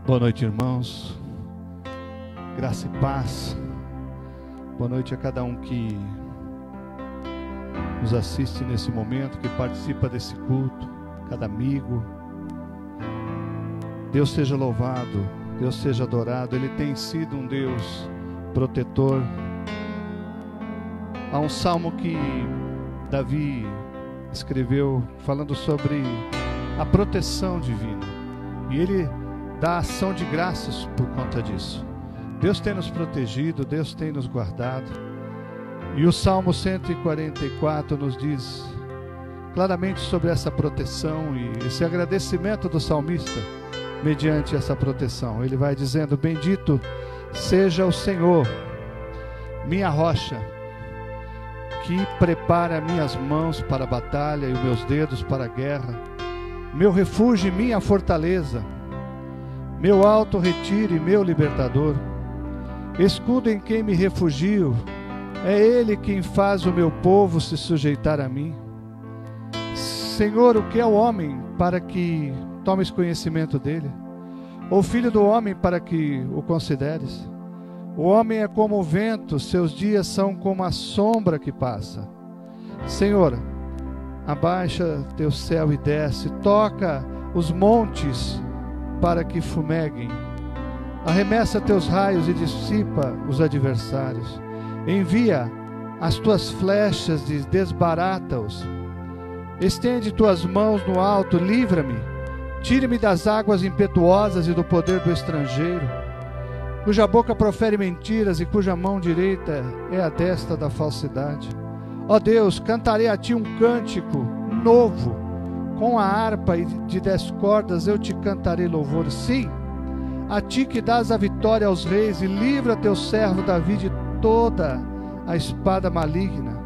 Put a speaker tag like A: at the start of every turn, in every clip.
A: Boa noite, irmãos. Graça e paz. Boa noite a cada um que nos assiste nesse momento, que participa desse culto, cada amigo. Deus seja louvado, Deus seja adorado. Ele tem sido um Deus protetor. Há um salmo que Davi escreveu falando sobre a proteção divina, e ele dá ação de graças por conta disso. Deus tem nos protegido, Deus tem nos guardado. E o Salmo 144 nos diz claramente sobre essa proteção e esse agradecimento do salmista mediante essa proteção. Ele vai dizendo: bendito seja o Senhor, minha rocha, que prepara minhas mãos para a batalha e os meus dedos para a guerra, meu refúgio e minha fortaleza, meu alto retiro e meu libertador, escudo em quem me refugio, é Ele quem faz o meu povo se sujeitar a mim. Senhor, o que é o homem para que tomes conhecimento dele? Ou filho do homem para que o consideres? O homem é como o vento, seus dias são como a sombra que passa. Senhor, abaixa teu céu e desce, toca os montes para que fumeguem. Arremessa teus raios e dissipa os adversários. Envia as tuas flechas e desbarata-os. Estende tuas mãos no alto, livra-me. Tire-me das águas impetuosas e do poder do estrangeiro, cuja boca profere mentiras e cuja mão direita é a destra da falsidade. Ó Deus, cantarei a ti um cântico novo, com a harpa de 10 cordas eu te cantarei louvores. Sim, a ti que dás a vitória aos reis e livra teu servo Davi de toda a espada maligna.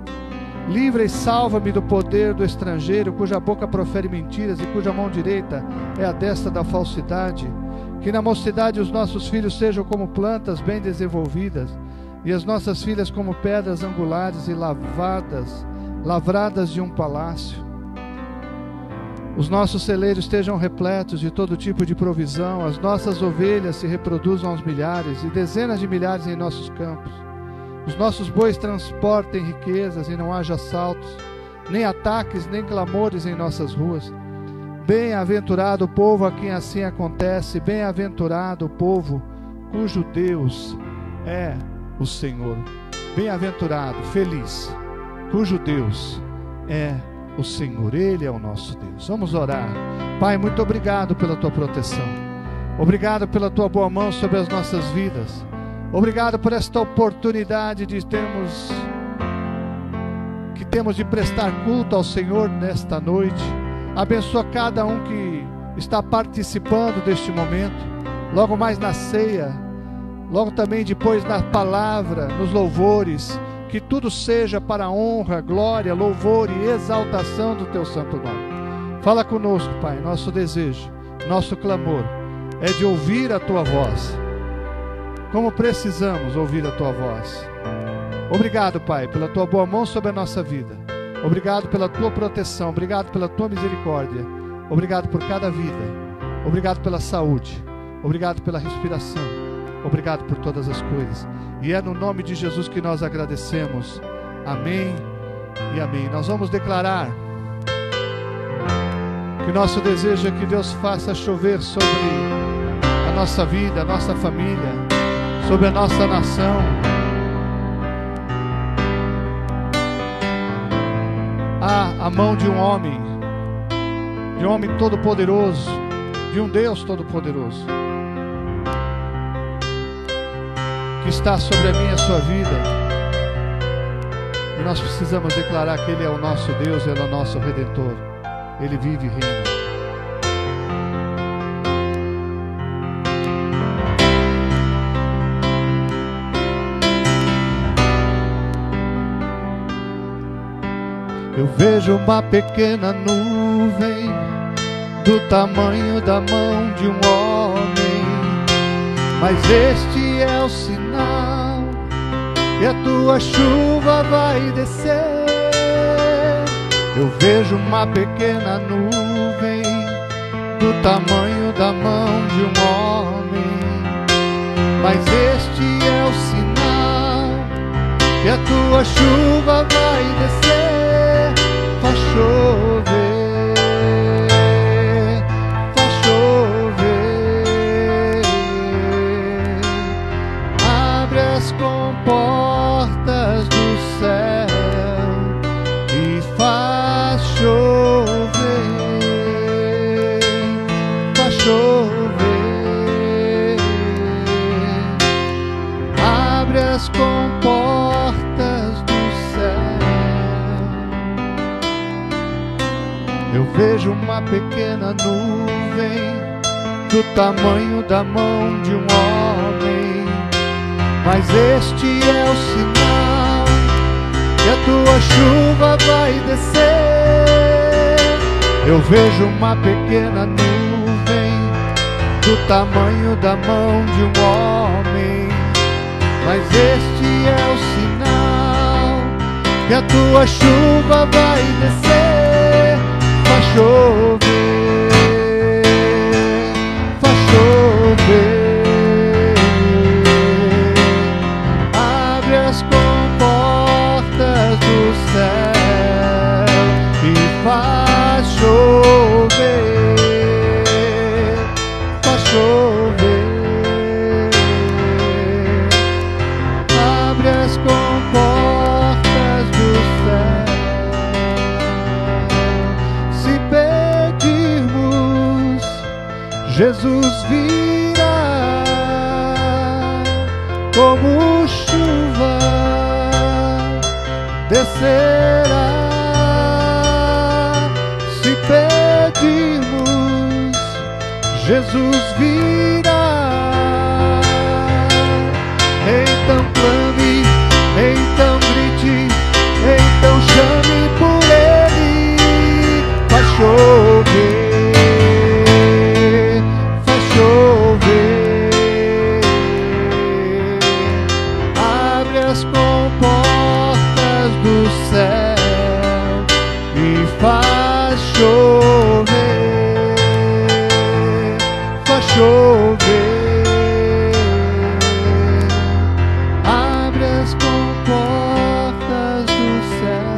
A: Livra e salva-me do poder do estrangeiro, cuja boca profere mentiras e cuja mão direita é a destra da falsidade. Que na mocidade os nossos filhos sejam como plantas bem desenvolvidas, e as nossas filhas como pedras angulares e lavradas de um palácio. Os nossos celeiros estejam repletos de todo tipo de provisão, as nossas ovelhas se reproduzam aos milhares e dezenas de milhares em nossos campos. Os nossos bois transportem riquezas e não haja assaltos, nem ataques, nem clamores em nossas ruas. Bem-aventurado o povo a quem assim acontece, bem-aventurado o povo cujo Deus é o Senhor. Bem-aventurado, feliz, cujo Deus é o Senhor, Ele é o nosso Deus. Vamos orar. Pai, muito obrigado pela Tua proteção, obrigado pela Tua boa mão sobre as nossas vidas, obrigado por esta oportunidade de temos de prestar culto ao Senhor nesta noite. Abençoa cada um que está participando deste momento, logo mais na ceia, logo também depois na palavra, nos louvores, que tudo seja para a honra, glória, louvor e exaltação do Teu santo nome. Fala conosco, Pai. Nosso desejo, nosso clamor é de ouvir a Tua voz, como precisamos ouvir a Tua voz. Obrigado, Pai, pela Tua boa mão sobre a nossa vida. Obrigado pela Tua proteção, obrigado pela Tua misericórdia, obrigado por cada vida, obrigado pela saúde, obrigado pela respiração, obrigado por todas as coisas. E é no nome de Jesus que nós agradecemos. Amém e amém. Nós vamos declarar que o nosso desejo é que Deus faça chover sobre a nossa vida, a nossa família, sobre a nossa nação. A mão de um homem todo-poderoso, de um Deus todo-poderoso, que está sobre a minha e a sua vida. E nós precisamos declarar que Ele é o nosso Deus, Ele é o nosso Redentor, Ele vive e reina. Eu vejo uma pequena nuvem do tamanho da mão de um homem, mas este é o sinal que a tua chuva vai descer. Eu vejo uma pequena nuvem do tamanho da mão de um homem, mas este é o sinal que a tua chuva vai descer. Faz chover, faz chover, abre as comportas do céu e faz chover, faz chover, abre as comportas do céu. Eu vejo uma pequena nuvem do tamanho da mão de um homem, mas este é o sinal que a tua chuva vai descer. Eu vejo uma pequena nuvem do tamanho da mão de um homem, mas este é o sinal que a tua chuva vai descer. Faz chover, faz chover, abre as comportas do céu e faz chover, faz chover, abre as comportas do céu. Se pedirmos, Jesus virá como chuva, descerá. Se pedirmos, Jesus virá. Então clame, então grite, então chame por Ele. Faz chover, faz chover, abre as comportas do céu e faz chover, faz chover, abre as comportas do céu.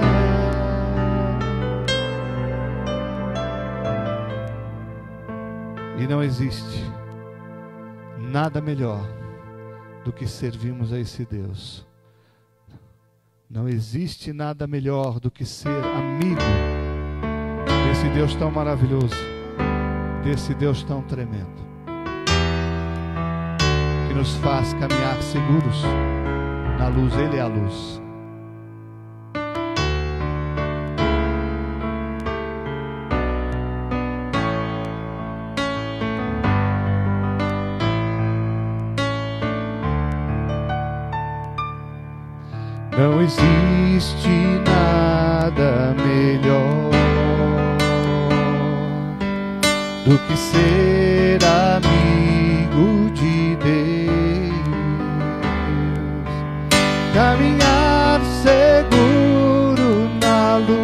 A: E não existe nada melhor do que servirmos a esse Deus. Não existe nada melhor do que ser amigo desse Deus tão maravilhoso, desse Deus tão tremendo, que nos faz caminhar seguros na luz. Ele é a luz. Não existe nada melhor do que ser amigo de Deus, caminhar seguro na luz,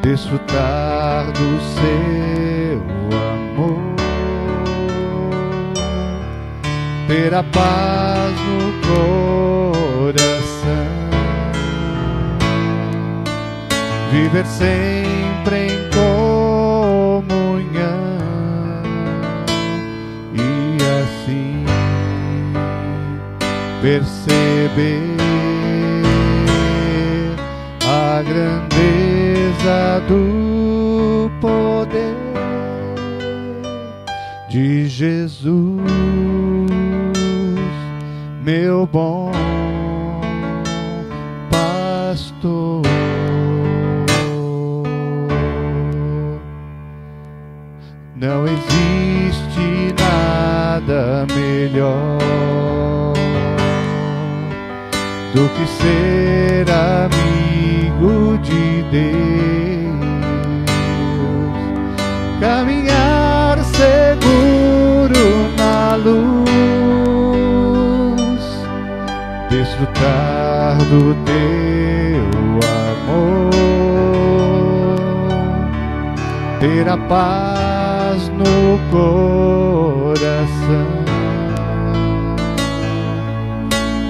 A: desfrutar do seu amor, ter a paz no coração, viver sempre em comunhão e assim perceber a grandeza do poder de Jesus, meu bom pastor. Não existe nada melhor do que ser amigo de Deus, caminhar seguro na luz, desfrutar do teu amor, ter a paz no coração,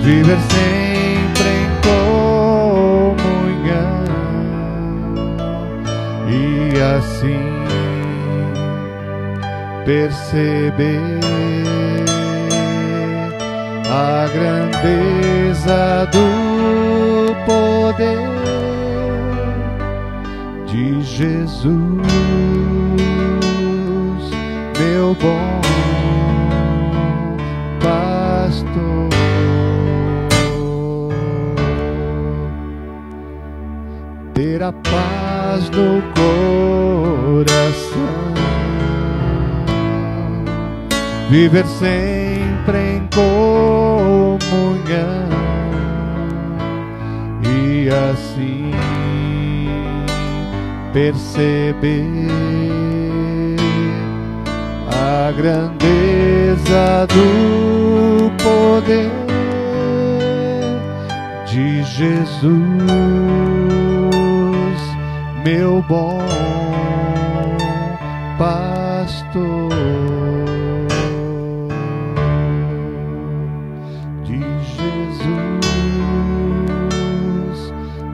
A: viver sempre em comunhão e assim perceber a grandeza do poder de Jesus, meu bom pastor. Ter a paz no coração, viver sempre em comunhão e assim perceber a grandeza do poder de Jesus, meu bom pastor. De Jesus,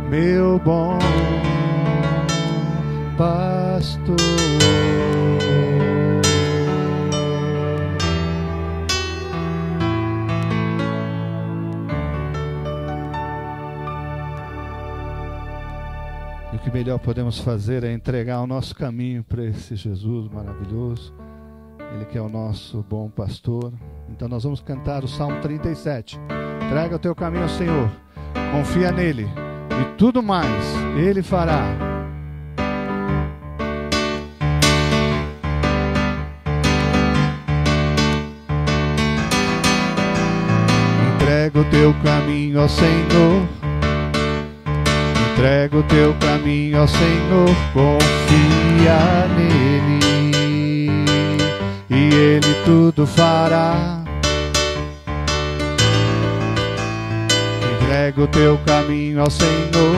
A: meu bom pastor. E o que melhor podemos fazer é entregar o nosso caminho para esse Jesus maravilhoso, Ele que é o nosso bom pastor. Então nós vamos cantar o Salmo 37. Entrega o teu caminho ao Senhor, confia nele e tudo mais Ele fará. Entrega o teu caminho ao Senhor, entrega o teu caminho ao Senhor, confia nele e Ele tudo fará. Entrega o teu caminho ao Senhor,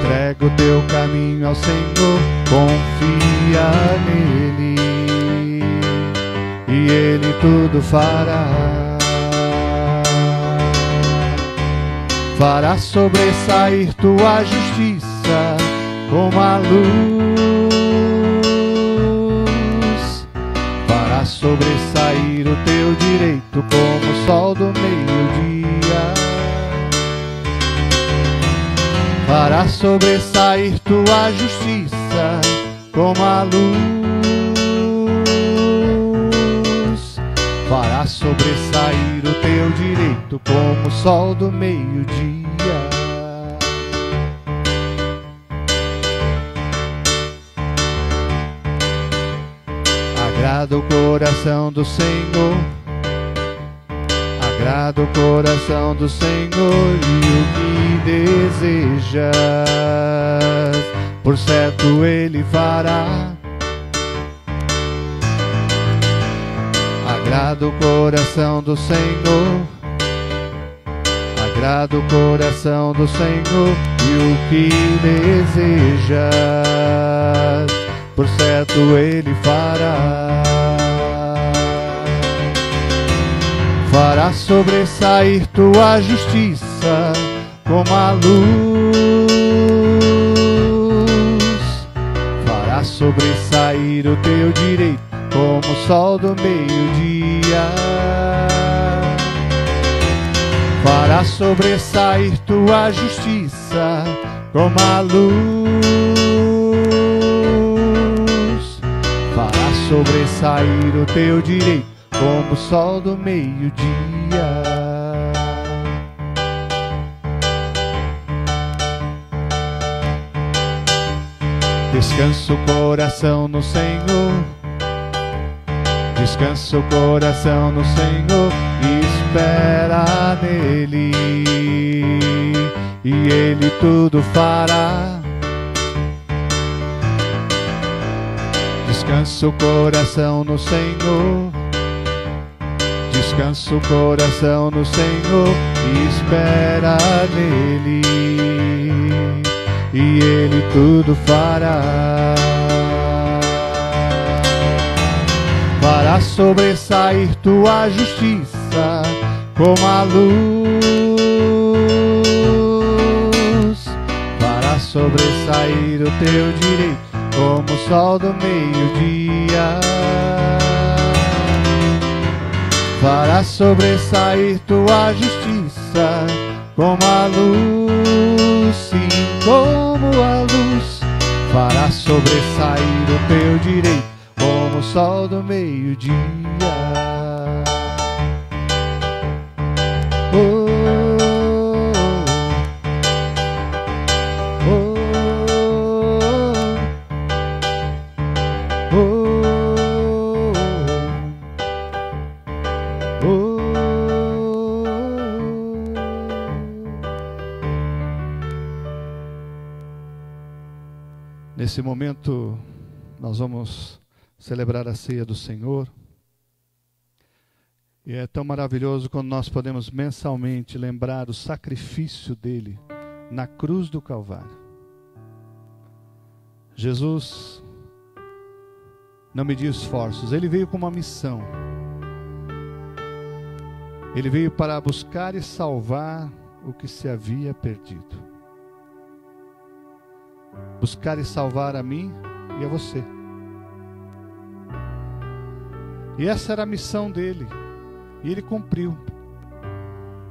A: entrega o teu caminho ao Senhor, confia nele e Ele tudo fará. Fará sobressair tua justiça como a luz, fará sobressair o teu direito como o sol do meio-dia, fará sobressair tua justiça como a luz, fará sobressair o teu direito como o sol do meio-dia. Agrada o coração do Senhor, agrada o coração do Senhor, e o que desejas, por certo Ele fará. Agrada o coração do Senhor, agrada o coração do Senhor, e o que desejas, por certo Ele fará. Fará sobressair tua justiça como a luz, fará sobressair o teu direito como o sol do meio-dia, fará sobressair tua justiça como a luz, fará sobressair o teu direito como o sol do meio-dia. Descansa o coração no Senhor, descansa o coração no Senhor e espera nele, e Ele tudo fará. Descansa o coração no Senhor, descansa o coração no Senhor e espera nele, e Ele tudo fará. Fará sobressair tua justiça como a luz, fará sobressair o teu direito como o sol do meio-dia. Fará sobressair tua justiça como a luz, sim, como a luz. Fará sobressair o teu direito como o sol do meio-dia. Oh, oh, oh, oh, oh. Nesse momento nós vamos celebrar a ceia do Senhor. E é tão maravilhoso quando nós podemos mensalmente lembrar o sacrifício dele na cruz do Calvário. Jesus não mediu esforços, ele veio com uma missão. Ele veio para buscar e salvar o que se havia perdido. Buscar e salvar a mim e a você. E essa era a missão dele. E ele cumpriu.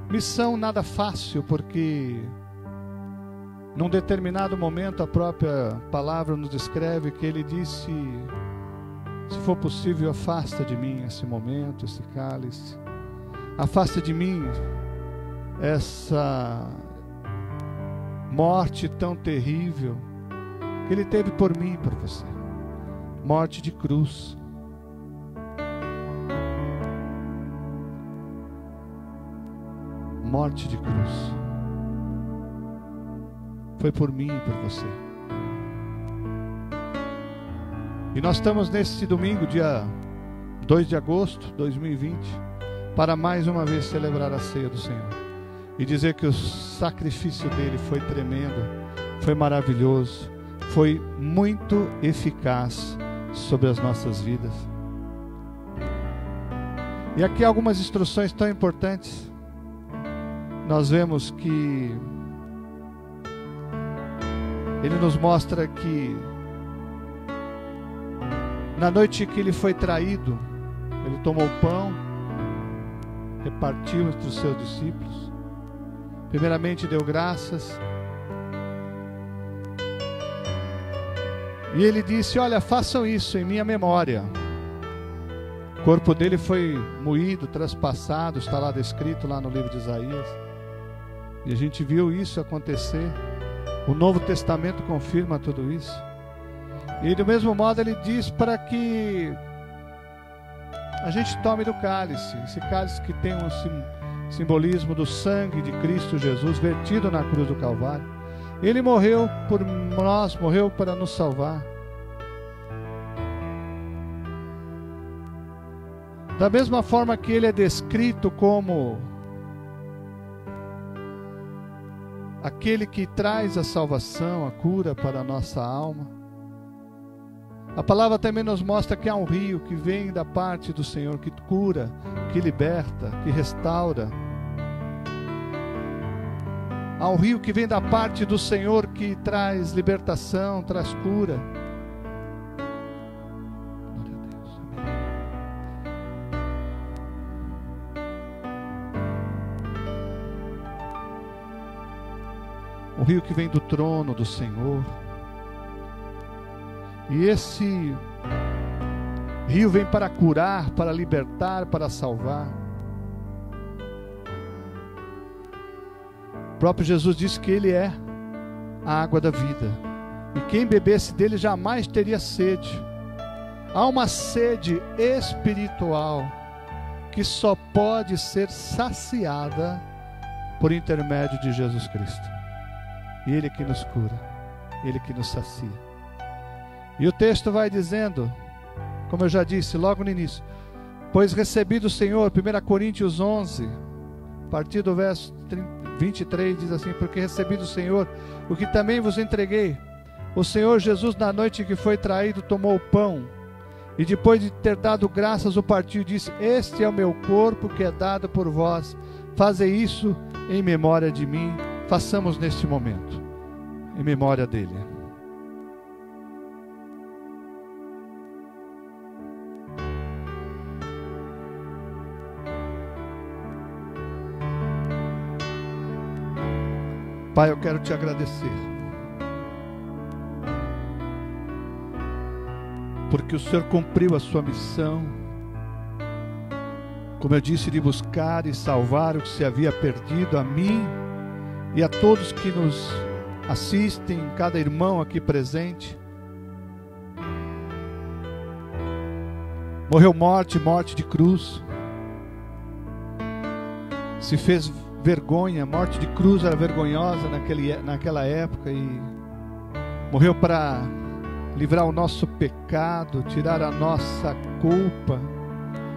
A: Missão nada fácil, porque num determinado momento a própria palavra nos descreve que ele disse: se for possível, afasta de mim esse momento, esse cálice. Afasta de mim essa morte tão terrível que ele teve por mim e por você. Morte de cruz. Morte de cruz. Foi por mim e por você. E nós estamos nesse domingo, dia 2 de agosto de 2020, para mais uma vez celebrar a ceia do Senhor. E dizer que o sacrifício dele foi tremendo, foi maravilhoso, foi muito eficaz sobre as nossas vidas. E aqui algumas instruções tão importantes. Nós vemos que ele nos mostra que na noite que ele foi traído, ele tomou o pão, repartiu entre os seus discípulos, primeiramente deu graças, e ele disse: olha, façam isso em minha memória. O corpo dele foi moído, traspassado, está lá descrito lá no livro de Isaías. E a gente viu isso acontecer. O Novo Testamento confirma tudo isso. E do mesmo modo ele diz para que a gente tome do cálice. Esse cálice que tem um simbolismo do sangue de Cristo Jesus vertido na cruz do Calvário. Ele morreu por nós, morreu para nos salvar. Da mesma forma que ele é descrito como aquele que traz a salvação, a cura para a nossa alma, a palavra também nos mostra que há um rio que vem da parte do Senhor, que cura, que liberta, que restaura. Há um rio que vem da parte do Senhor que traz libertação, traz cura. Glória a Deus, amém. Um rio que vem do trono do Senhor. E esse rio vem para curar, para libertar, para salvar. O próprio Jesus disse que Ele é a água da vida. E quem bebesse dele jamais teria sede. Há uma sede espiritual que só pode ser saciada por intermédio de Jesus Cristo. E Ele que nos cura, Ele que nos sacia. E o texto vai dizendo, como eu já disse logo no início: pois recebi do Senhor, 1 Coríntios 11, A partir do verso 23 diz assim: porque recebi do Senhor o que também vos entreguei. O Senhor Jesus, na noite que foi traído, tomou o pão e depois de ter dado graças, o partiu e disse: este é o meu corpo que é dado por vós. Fazei isso em memória de mim. Façamos neste momento, em memória dele. Pai, eu quero te agradecer, porque o Senhor cumpriu a sua missão, como eu disse, de buscar e salvar o que se havia perdido, a mim e a todos que nos assistem, cada irmão aqui presente. Morreu morte de cruz, se fez vergonha, morte de cruz era vergonhosa naquela época, e morreu para livrar o nosso pecado, tirar a nossa culpa,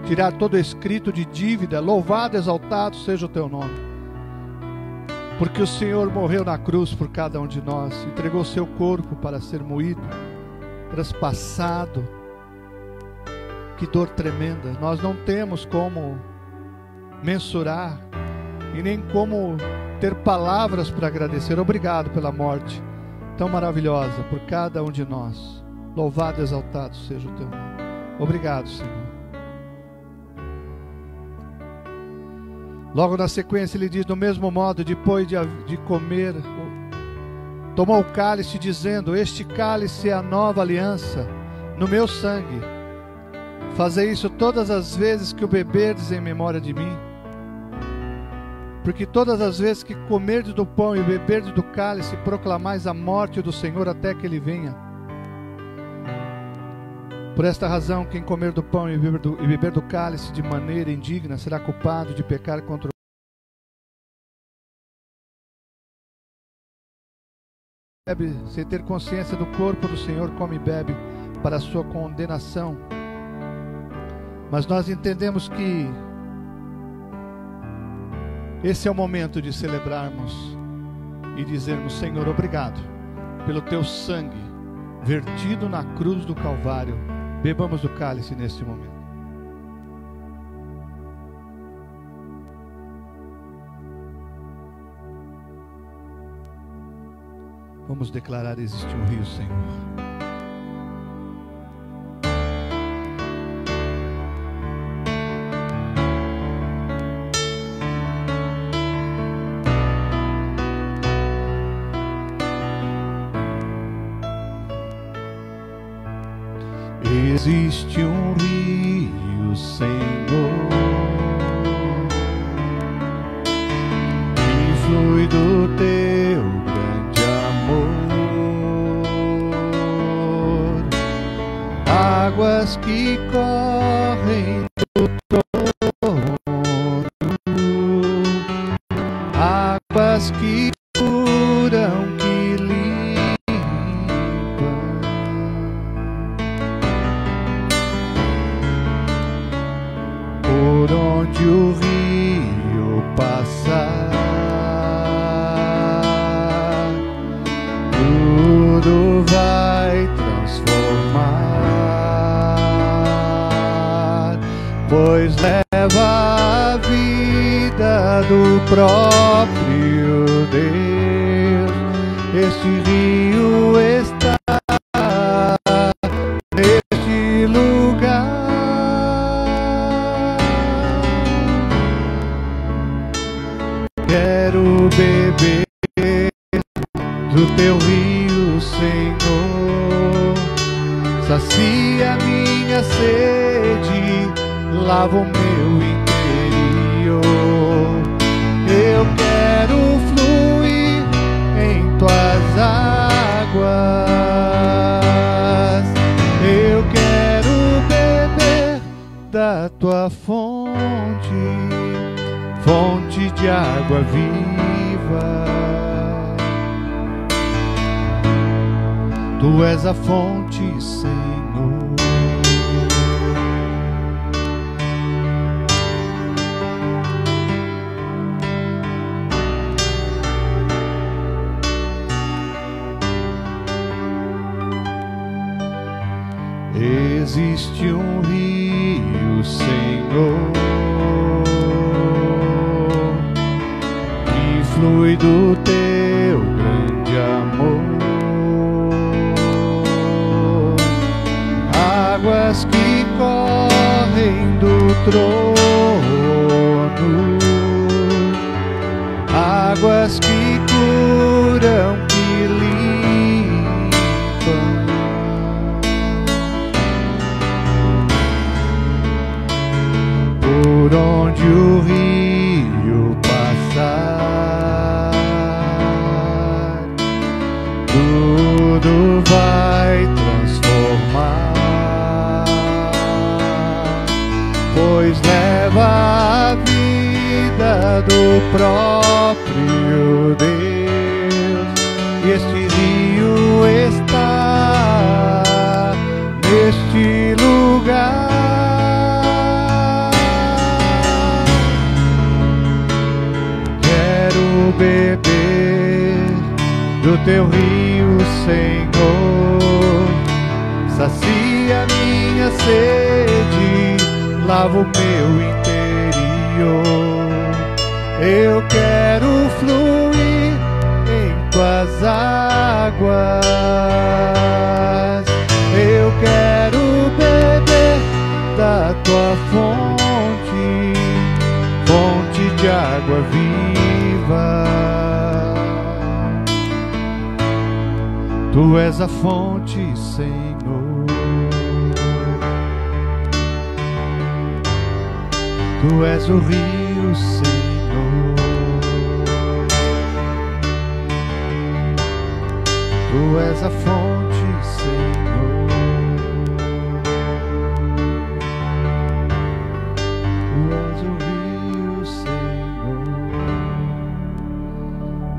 A: tirar todo escrito de dívida. Louvado, exaltado seja o teu nome, porque o Senhor morreu na cruz por cada um de nós, entregou o seu corpo para ser moído, traspassado. Que dor tremenda, nós não temos como mensurar e nem como ter palavras para agradecer. Obrigado pela morte tão maravilhosa por cada um de nós. Louvado, exaltado seja o teu nome. Obrigado, Senhor. Logo na sequência ele diz: do mesmo modo, depois de comer, tomou o cálice, dizendo: este cálice é a nova aliança no meu sangue. Fazei isso todas as vezes que o beberdes em memória de mim. Porque todas as vezes que comerdes do pão e beberdes do cálice, proclamais a morte do Senhor até que Ele venha. Por esta razão, quem comer do pão e beber do cálice de maneira indigna será culpado de pecar contra o bebe, sem ter consciência do corpo do Senhor, come e bebe para a sua condenação. Mas nós entendemos que esse é o momento de celebrarmos e dizermos: Senhor, obrigado pelo teu sangue vertido na cruz do Calvário. Bebamos do cálice neste momento. Vamos declarar: existe um rio, Senhor. Existe um rio, Senhor, que flui do teu grande amor, águas que correm do trono, águas que curam, que por onde o rio passar, tudo vai transformar, pois leva a vida do próprio Deus. Este rio está neste lugar. Quero beber do teu rio, Senhor. Sacia minha sede, lava o meu interior. Eu quero fluir em tuas águas. Eu quero beber da tua fonte, fonte de água viva. Tu és a fonte, Senhor. existe um rio, Senhor, que flui do teu grande amor, águas que correm do trono, águas que curam, que limpam. Por onde o rio passar, tudo vai transformar, pois leva a vida do próprio Deus, e este rio está neste lugar. Quero beber do teu rio, Senhor, sacia minha sede, lava o meu interior. Eu quero fluir em tuas águas, eu quero beber da tua fonte, fonte de água viva. Tu és a fonte, Senhor, tu és o rio, Senhor. Tu és a fonte, Senhor. Tu és o rio, Senhor.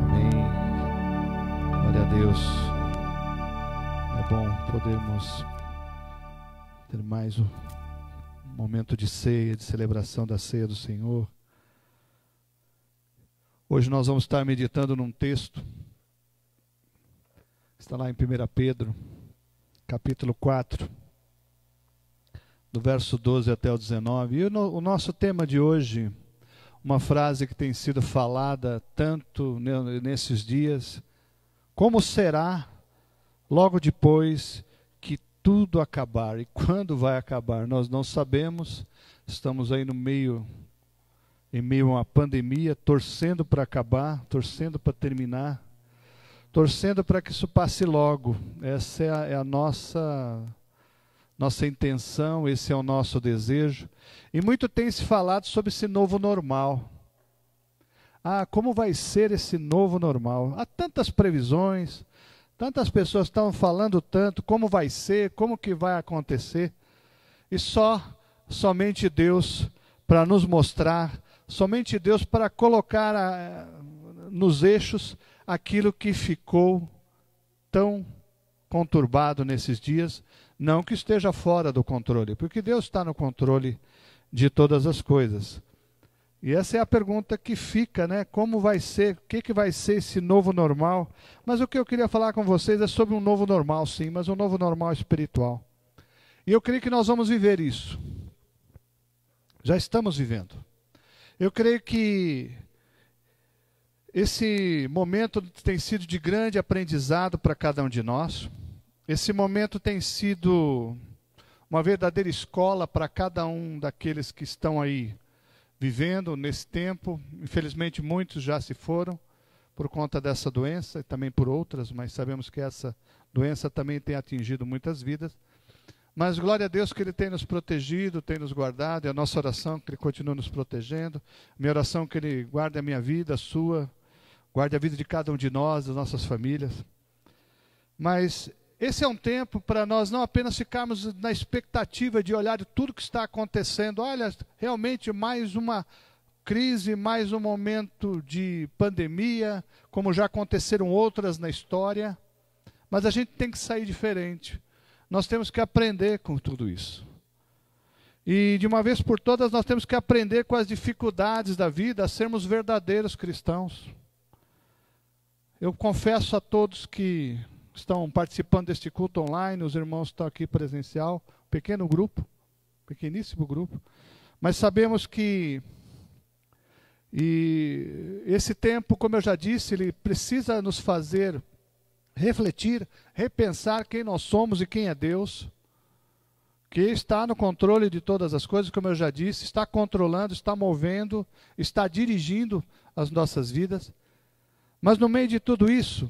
A: Amém. Glória a Deus. É bom podermos ter mais um momento de ceia, de celebração da ceia do Senhor. Hoje nós vamos estar meditando num texto, está lá em 1 Pedro, capítulo 4, do verso 12 até o 19. E o nosso tema de hoje, uma frase que tem sido falada tanto nesses dias: como será logo depois que tudo acabar? E quando vai acabar? Nós não sabemos, estamos aí em meio a uma pandemia, torcendo para acabar, torcendo para terminar, torcendo para que isso passe logo. Essa é a nossa intenção, esse é o nosso desejo. E muito tem se falado sobre esse novo normal. Ah, como vai ser esse novo normal? Há tantas previsões, tantas pessoas estão falando tanto, como vai ser, como que vai acontecer. E somente Deus para nos mostrar, somente Deus para colocar nos eixos aquilo que ficou tão conturbado nesses dias. Não que esteja fora do controle, porque Deus está no controle de todas as coisas. E essa é a pergunta que fica, né? Como vai ser, o que vai ser esse novo normal? Mas o que eu queria falar com vocês é sobre um novo normal, sim, mas um novo normal espiritual. E eu creio que nós vamos viver isso. Já estamos vivendo. Eu creio que esse momento tem sido de grande aprendizado para cada um de nós. Esse momento tem sido uma verdadeira escola para cada um daqueles que estão aí vivendo nesse tempo. Infelizmente muitos já se foram por conta dessa doença e também por outras, mas sabemos que essa doença também tem atingido muitas vidas. Mas glória a Deus que Ele tem nos protegido, tem nos guardado. É a nossa oração que Ele continue nos protegendo. Minha oração que Ele guarde a minha vida, a sua, guarde a vida de cada um de nós, das nossas famílias. Mas esse é um tempo para nós não apenas ficarmos na expectativa de olhar tudo que está acontecendo. Olha, realmente mais uma crise, mais um momento de pandemia, como já aconteceram outras na história. Mas a gente tem que sair diferente. Nós temos que aprender com tudo isso. E de uma vez por todas nós temos que aprender com as dificuldades da vida a sermos verdadeiros cristãos. Eu confesso a todos que estão participando deste culto online, os irmãos estão aqui presencial, pequeno grupo, pequeníssimo grupo, mas sabemos que esse tempo, como eu já disse, ele precisa nos fazer refletir, repensar quem nós somos e quem é Deus, que está no controle de todas as coisas, como eu já disse, está controlando, está movendo, está dirigindo as nossas vidas. Mas no meio de tudo isso,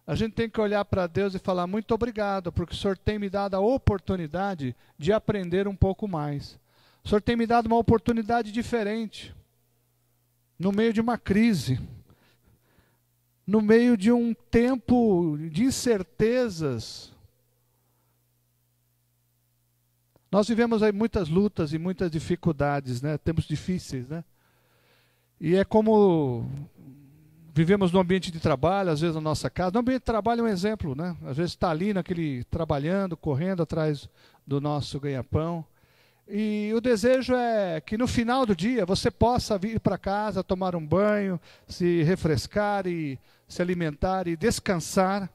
A: a gente tem que olhar para Deus e falar: muito obrigado, porque o Senhor tem me dado a oportunidade de aprender um pouco mais. O Senhor tem me dado uma oportunidade diferente, no meio de uma crise, no meio de um tempo de incertezas. Nós vivemos aí muitas lutas e muitas dificuldades, né? Tempos difíceis, né? E é como vivemos no ambiente de trabalho, às vezes na nossa casa. No ambiente de trabalho é um exemplo, né? Às vezes está ali naquele trabalhando, correndo atrás do nosso ganha-pão. E o desejo é que no final do dia você possa vir para casa, tomar um banho, se refrescar e se alimentar e descansar,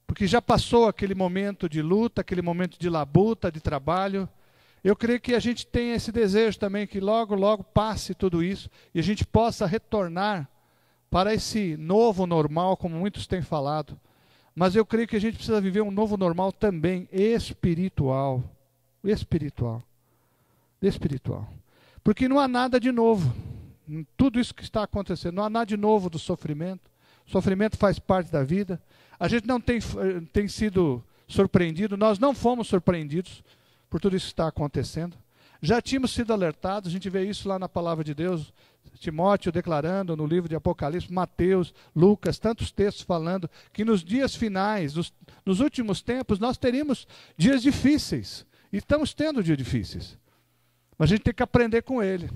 A: porque já passou aquele momento de luta, aquele momento de labuta, de trabalho. Eu creio que a gente tem esse desejo também, que logo, logo passe tudo isso e a gente possa retornar para esse novo normal, como muitos têm falado. Mas eu creio que a gente precisa viver um novo normal também espiritual. Espiritual. Porque não há nada de novo. Em tudo isso que está acontecendo, não há nada de novo do sofrimento. O sofrimento faz parte da vida. A gente não tem sido surpreendido, nós não fomos surpreendidos por tudo isso que está acontecendo. Já tínhamos sido alertados, a gente vê isso lá na palavra de Deus, Timóteo declarando no livro de Apocalipse, Mateus, Lucas, tantos textos falando que nos dias finais, nos últimos tempos, nós teríamos dias difíceis. E estamos tendo dias difíceis. Mas a gente tem que aprender com ele.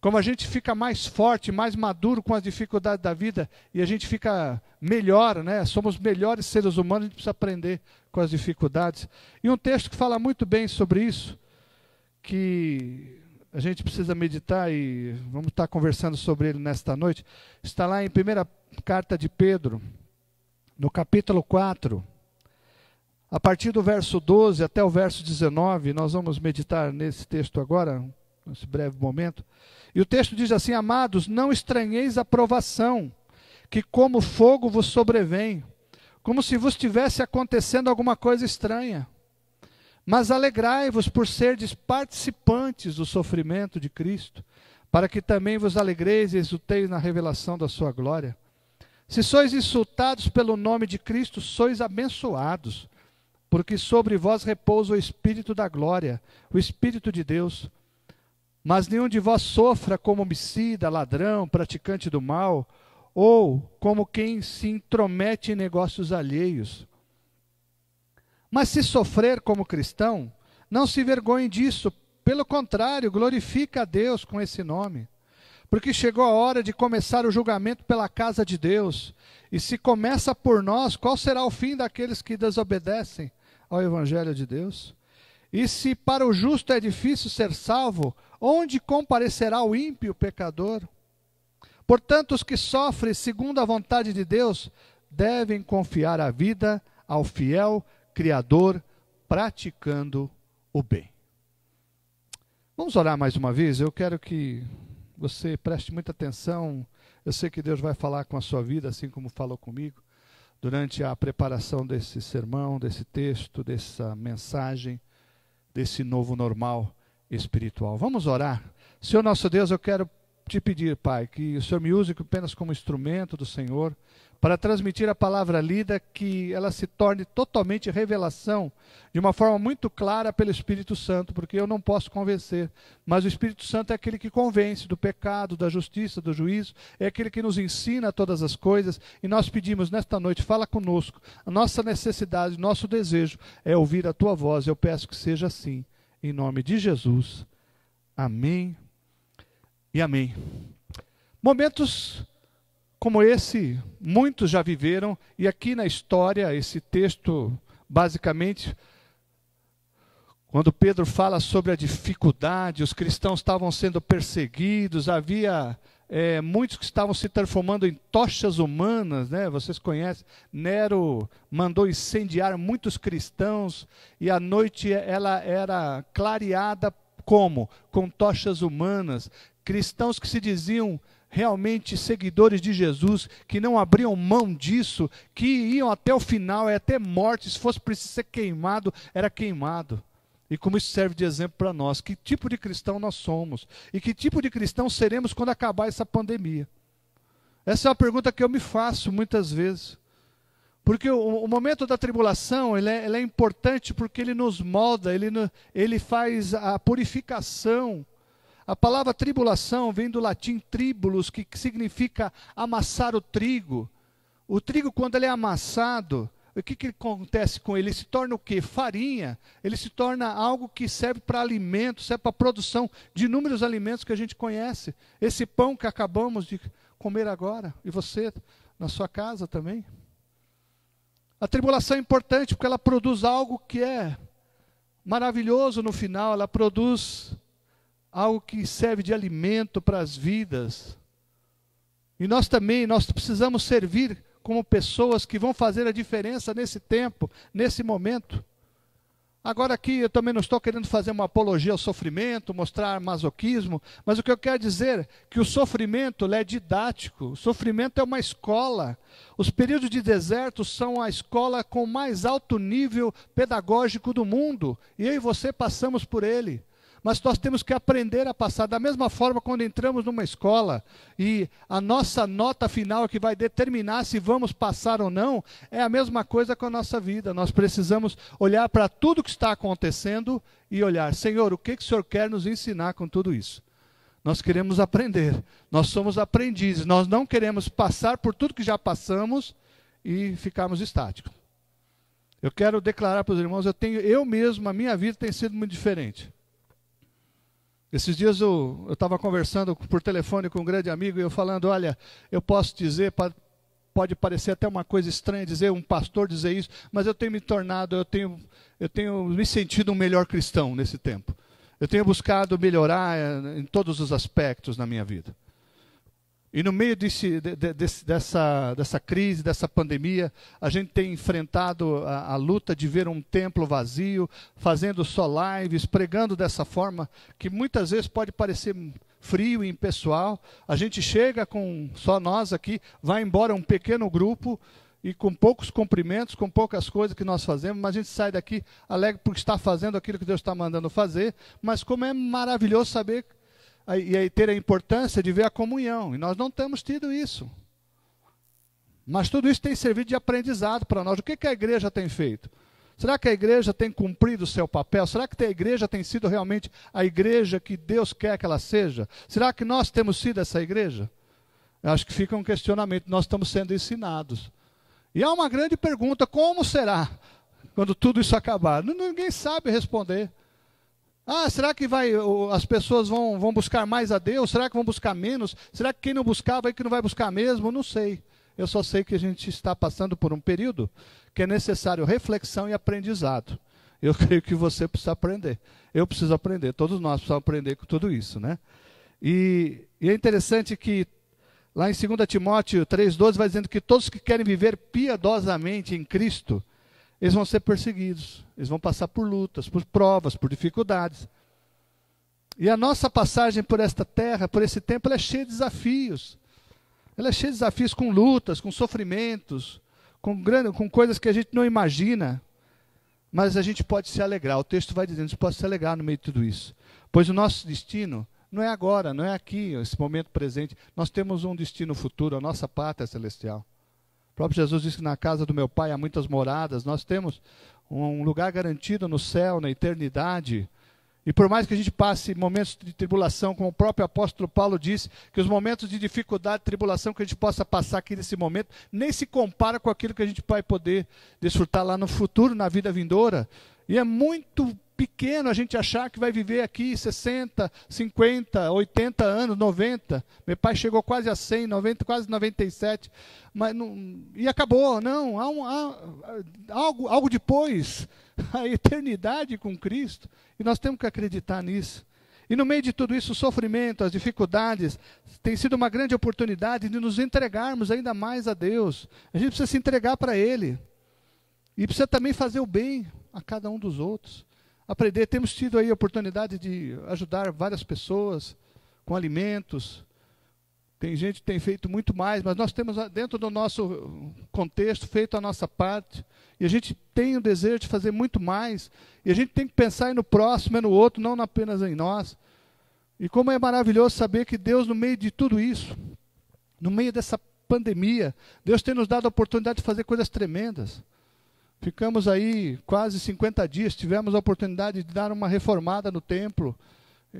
A: Como a gente fica mais forte, mais maduro com as dificuldades da vida, e a gente fica melhor, né? Somos melhores seres humanos, a gente precisa aprender com as dificuldades. E um texto que fala muito bem sobre isso, que a gente precisa meditar e vamos estar conversando sobre ele nesta noite, está lá em 1ª carta de Pedro, no capítulo 4, a partir do verso 12 até o verso 19, nós vamos meditar nesse texto agora, nesse breve momento. E o texto diz assim: amados, não estranheis a provação, que como fogo vos sobrevém, como se vos tivesse acontecendo alguma coisa estranha. Mas alegrai-vos por serdes participantes do sofrimento de Cristo, para que também vos alegreis e exulteis na revelação da sua glória. Se sois insultados pelo nome de Cristo, sois abençoados, porque sobre vós repousa o Espírito da glória, o Espírito de Deus. Mas nenhum de vós sofra como homicida, ladrão, praticante do mal, ou como quem se intromete em negócios alheios. Mas se sofrer como cristão, não se envergonhe disso, pelo contrário, glorifica a Deus com esse nome. Porque chegou a hora de começar o julgamento pela casa de Deus. E se começa por nós, qual será o fim daqueles que desobedecem ao Evangelho de Deus? E se para o justo é difícil ser salvo, onde comparecerá o ímpio pecador? Portanto, os que sofrem segundo a vontade de Deus, devem confiar a vida ao fiel Criador, praticando o bem. Vamos orar mais uma vez? Eu quero que você preste muita atenção. Eu sei que Deus vai falar com a sua vida, assim como falou comigo, durante a preparação desse sermão, desse texto, dessa mensagem, desse novo normal espiritual. Vamos orar. Senhor nosso Deus, eu quero te pedir, Pai, que o Senhor me use apenas como instrumento do Senhor, para transmitir a palavra lida, que ela se torne totalmente revelação, de uma forma muito clara pelo Espírito Santo, porque eu não posso convencer, mas o Espírito Santo é aquele que convence do pecado, da justiça, do juízo, é aquele que nos ensina todas as coisas, e nós pedimos nesta noite, fala conosco, a nossa necessidade, nosso desejo é ouvir a Tua voz, eu peço que seja assim, em nome de Jesus, amém e amém. Momentos como esse, muitos já viveram, e aqui na história, esse texto, basicamente, quando Pedro fala sobre a dificuldade, os cristãos estavam sendo perseguidos, havia muitos que estavam se transformando em tochas humanas, né? Vocês conhecem, Nero mandou incendiar muitos cristãos, e a noite ela era clareada como? Com tochas humanas, cristãos que se diziam realmente seguidores de Jesus, que não abriam mão disso, que iam até o final, até morte, se fosse preciso ser queimado, era queimado. E como isso serve de exemplo para nós, que tipo de cristão nós somos, e que tipo de cristão seremos quando acabar essa pandemia. Essa é uma pergunta que eu me faço muitas vezes. Porque o momento da tribulação, ele é importante porque ele nos molda, ele faz a purificação. A palavra tribulação vem do latim tribulus, que significa amassar o trigo. O trigo, quando ele é amassado, o que acontece com ele? Ele se torna o quê? Farinha. Ele se torna algo que serve para alimento, serve para a produção de inúmeros alimentos que a gente conhece. Esse pão que acabamos de comer agora, e você na sua casa também. A tribulação é importante porque ela produz algo que é maravilhoso no final, ela produz algo que serve de alimento para as vidas. E nós precisamos servir como pessoas que vão fazer a diferença nesse tempo, nesse momento. Agora aqui eu também não estou querendo fazer uma apologia ao sofrimento, mostrar masoquismo, mas o que eu quero dizer é que o sofrimento é didático, o sofrimento é uma escola. Os períodos de deserto são a escola com mais alto nível pedagógico do mundo, e eu e você passamos por ele. Mas nós temos que aprender a passar. Da mesma forma, quando entramos numa escola e a nossa nota final que vai determinar se vamos passar ou não, é a mesma coisa com a nossa vida. Nós precisamos olhar para tudo que está acontecendo e olhar, Senhor, o que o Senhor quer nos ensinar com tudo isso? Nós queremos aprender, nós somos aprendizes, nós não queremos passar por tudo que já passamos e ficarmos estáticos. Eu quero declarar para os irmãos, eu mesmo, a minha vida tem sido muito diferente. Esses dias eu estava conversando por telefone com um grande amigo e eu falando, olha, eu posso dizer, pode parecer até uma coisa estranha dizer, um pastor dizer isso, mas eu tenho me tornado, eu tenho me sentido um melhor cristão nesse tempo. Eu tenho buscado melhorar em todos os aspectos na minha vida. E no meio dessa crise, dessa pandemia, a gente tem enfrentado a luta de ver um templo vazio, fazendo só lives, pregando dessa forma, que muitas vezes pode parecer frio e impessoal. A gente chega com só nós aqui, vai embora um pequeno grupo, e com poucos cumprimentos, com poucas coisas que nós fazemos, mas a gente sai daqui alegre porque está fazendo aquilo que Deus está mandando fazer, mas como é maravilhoso saber e aí ter a importância de ver a comunhão. E nós não temos tido isso. Mas tudo isso tem servido de aprendizado para nós. O que a igreja tem feito? Será que a igreja tem cumprido o seu papel? Será que a igreja tem sido realmente a igreja que Deus quer que ela seja? Será que nós temos sido essa igreja? Eu acho que fica um questionamento. Nós estamos sendo ensinados. E há uma grande pergunta, como será quando tudo isso acabar? Ninguém sabe responder. Será que as pessoas vão buscar mais a Deus? Será que vão buscar menos? Será que quem não buscar vai que não vai buscar mesmo? Não sei. Eu só sei que a gente está passando por um período que é necessário reflexão e aprendizado. Eu creio que você precisa aprender. Eu preciso aprender. Todos nós precisamos aprender com tudo isso, né? E é interessante que lá em 2 Timóteo 3,12 vai dizendo que todos que querem viver piedosamente em Cristo, eles vão ser perseguidos, eles vão passar por lutas, por provas, por dificuldades. E a nossa passagem por esta terra, por esse tempo, ela é cheia de desafios. Ela é cheia de desafios com lutas, com sofrimentos, com coisas que a gente não imagina. Mas a gente pode se alegrar. O texto vai dizendo que a gente pode se alegrar no meio de tudo isso. Pois o nosso destino não é agora, não é aqui, esse momento presente. Nós temos um destino futuro, a nossa pátria celestial. O próprio Jesus disse que na casa do meu Pai há muitas moradas. Nós temos um lugar garantido no céu, na eternidade. E por mais que a gente passe momentos de tribulação, como o próprio apóstolo Paulo disse, que os momentos de dificuldade, tribulação que a gente possa passar aqui nesse momento, nem se compara com aquilo que a gente vai poder desfrutar lá no futuro, na vida vindoura. E é muito pequeno a gente achar que vai viver aqui 60, 50, 80 anos, 90. Meu pai chegou quase a 100, 90, quase 97. Mas não, e acabou. Não, há algo depois. A eternidade com Cristo. E nós temos que acreditar nisso. E no meio de tudo isso, o sofrimento, as dificuldades, tem sido uma grande oportunidade de nos entregarmos ainda mais a Deus. A gente precisa se entregar para Ele. E precisa também fazer o bem a cada um dos outros. Aprender, temos tido aí a oportunidade de ajudar várias pessoas com alimentos. Tem gente que tem feito muito mais, mas nós temos dentro do nosso contexto feito a nossa parte. E a gente tem o desejo de fazer muito mais. E a gente tem que pensar no próximo, no outro, não apenas em nós. E como é maravilhoso saber que Deus, no meio de tudo isso, no meio dessa pandemia, Deus tem nos dado a oportunidade de fazer coisas tremendas. Ficamos aí quase 50 dias, tivemos a oportunidade de dar uma reformada no templo,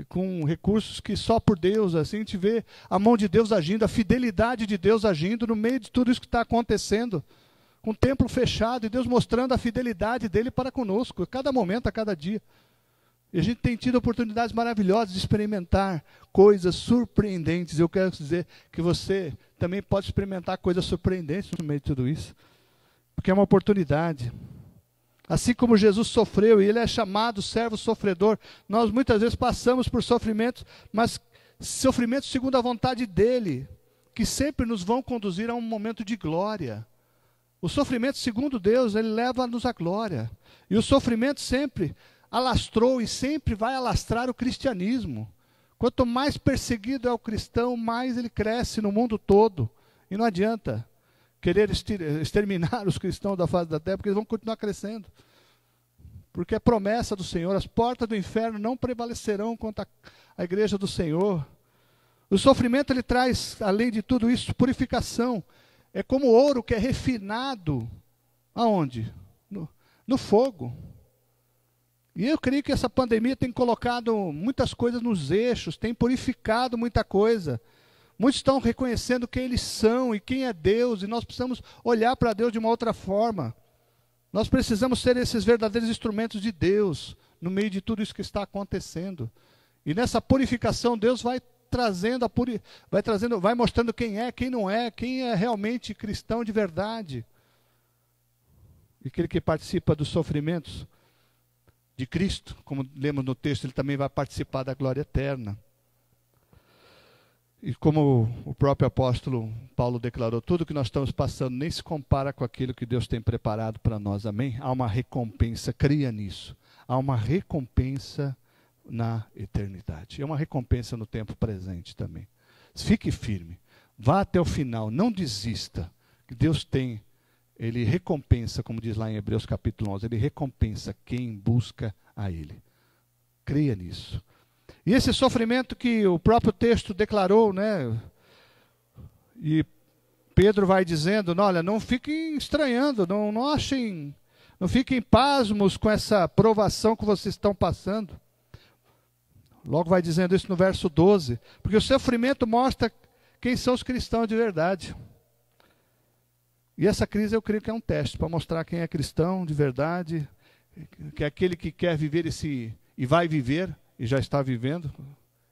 A: com recursos que só por Deus, assim, a gente vê a mão de Deus agindo, a fidelidade de Deus agindo no meio de tudo isso que está acontecendo, com o templo fechado e Deus mostrando a fidelidade dele para conosco, a cada momento, a cada dia. E a gente tem tido oportunidades maravilhosas de experimentar coisas surpreendentes. Eu quero dizer que você também pode experimentar coisas surpreendentes no meio de tudo isso, porque é uma oportunidade. Assim como Jesus sofreu, e ele é chamado servo sofredor, nós muitas vezes passamos por sofrimentos, mas sofrimentos segundo a vontade dele, que sempre nos vão conduzir a um momento de glória. O sofrimento segundo Deus, ele leva-nos à glória. E o sofrimento sempre alastrou e sempre vai alastrar o cristianismo. Quanto mais perseguido é o cristão, mais ele cresce no mundo todo. E não adianta querer exterminar os cristãos da face da terra, porque eles vão continuar crescendo. Porque é promessa do Senhor, as portas do inferno não prevalecerão contra a igreja do Senhor. O sofrimento, ele traz, além de tudo isso, purificação. É como ouro que é refinado, aonde? No fogo. E eu creio que essa pandemia tem colocado muitas coisas nos eixos, tem purificado muita coisa. Muitos estão reconhecendo quem eles são e quem é Deus, e nós precisamos olhar para Deus de uma outra forma. Nós precisamos ser esses verdadeiros instrumentos de Deus, no meio de tudo isso que está acontecendo. E nessa purificação, Deus vai trazendo, vai mostrando quem é, quem não é, quem é realmente cristão de verdade. E aquele que participa dos sofrimentos de Cristo, como lemos no texto, ele também vai participar da glória eterna. E como o próprio apóstolo Paulo declarou, tudo que nós estamos passando nem se compara com aquilo que Deus tem preparado para nós, amém? Há uma recompensa, creia nisso. Há uma recompensa na eternidade. É uma recompensa no tempo presente também. Fique firme, vá até o final, não desista. Que Deus tem, Ele recompensa, como diz lá em Hebreus capítulo 11, Ele recompensa quem busca a Ele. Creia nisso. E esse sofrimento que o próprio texto declarou, né? E Pedro vai dizendo, olha, não fiquem estranhando, não achem, não fiquem pasmos com essa provação que vocês estão passando. Logo vai dizendo isso no verso 12, porque o sofrimento mostra quem são os cristãos de verdade. E essa crise eu creio que é um teste para mostrar quem é cristão de verdade, que é aquele que quer viver e vai viver, e já está vivendo,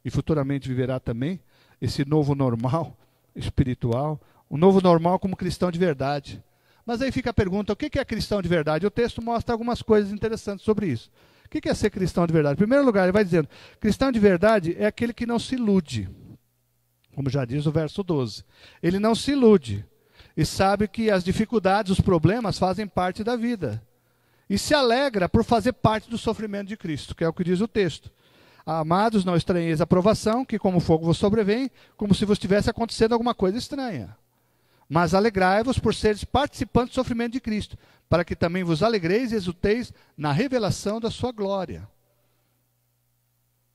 A: e futuramente viverá também, esse novo normal espiritual, um novo normal como cristão de verdade. Mas aí fica a pergunta, o que é cristão de verdade? O texto mostra algumas coisas interessantes sobre isso. O que é ser cristão de verdade? Em primeiro lugar, ele vai dizendo, cristão de verdade é aquele que não se ilude, como já diz o verso 12. Ele não se ilude, e sabe que as dificuldades, os problemas fazem parte da vida. E se alegra por fazer parte do sofrimento de Cristo, que é o que diz o texto. Amados, não estranheis a provação, que como fogo vos sobrevém, como se vos estivesse acontecendo alguma coisa estranha. Mas alegrai-vos por seres participantes do sofrimento de Cristo, para que também vos alegreis e exulteis na revelação da sua glória.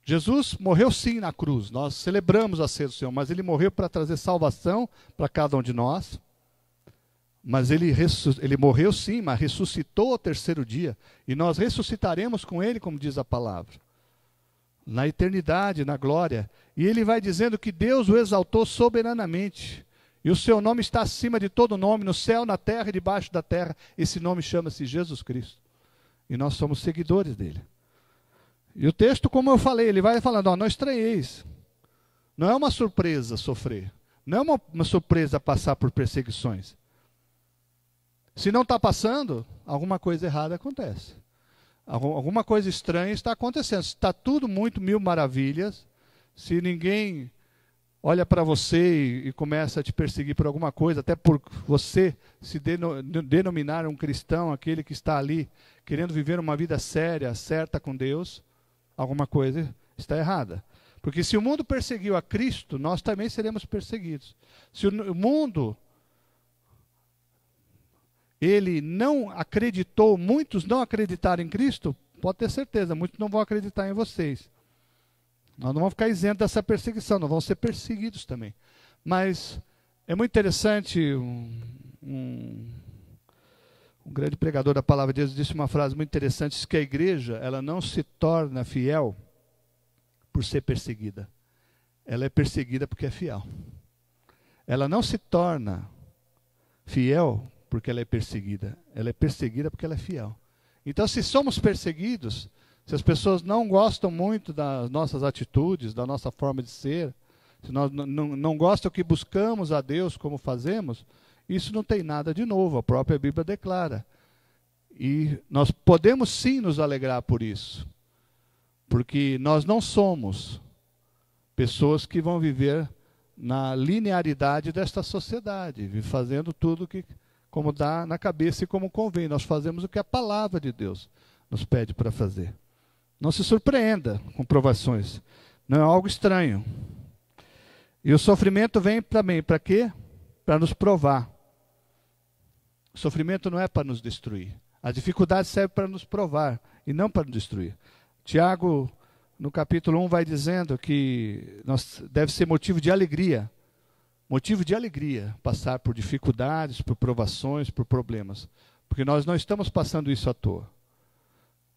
A: Jesus morreu sim na cruz, nós celebramos a ceia do Senhor, mas ele morreu para trazer salvação para cada um de nós. Mas ele morreu sim, mas ressuscitou ao terceiro dia, e nós ressuscitaremos com ele, como diz a palavra. Na eternidade, na glória. E ele vai dizendo que Deus o exaltou soberanamente. E o seu nome está acima de todo nome, no céu, na terra e debaixo da terra. Esse nome chama-se Jesus Cristo. E nós somos seguidores dele. E o texto, como eu falei, ele vai falando, não estranheis. Não é uma surpresa sofrer. Não é uma surpresa passar por perseguições. Se não está passando, alguma coisa errada acontece. Alguma coisa estranha está acontecendo. Está tudo muito mil maravilhas. Se ninguém olha para você e começa a te perseguir por alguma coisa, até por você se denominar um cristão, aquele que está ali querendo viver uma vida séria, certa com Deus, alguma coisa está errada. Porque se o mundo perseguiu a Cristo, nós também seremos perseguidos. Se o mundo, ele não acreditou, muitos não acreditaram em Cristo, pode ter certeza, muitos não vão acreditar em vocês. Nós não vamos ficar isentos dessa perseguição, nós vamos ser perseguidos também. Mas é muito interessante, um grande pregador da palavra de Deus disse uma frase muito interessante, diz que a igreja, ela não se torna fiel por ser perseguida. Ela é perseguida porque é fiel. Ela não se torna fiel porque ela é perseguida. Ela é perseguida porque ela é fiel. Então, se somos perseguidos, se as pessoas não gostam muito das nossas atitudes, da nossa forma de ser, se nós não gostam que buscamos a Deus como fazemos, isso não tem nada de novo, a própria Bíblia declara. E nós podemos sim nos alegrar por isso, porque nós não somos pessoas que vão viver na linearidade desta sociedade, fazendo tudo como dá na cabeça e como convém. Nós fazemos o que a palavra de Deus nos pede para fazer. Não se surpreenda com provações. Não é algo estranho. E o sofrimento vem também para quê? Para nos provar. O sofrimento não é para nos destruir. As dificuldades servem para nos provar e não para nos destruir. Tiago, no capítulo 1, vai dizendo que deve ser motivo de alegria. Motivo de alegria passar por dificuldades, por provações, por problemas. Porque nós não estamos passando isso à toa.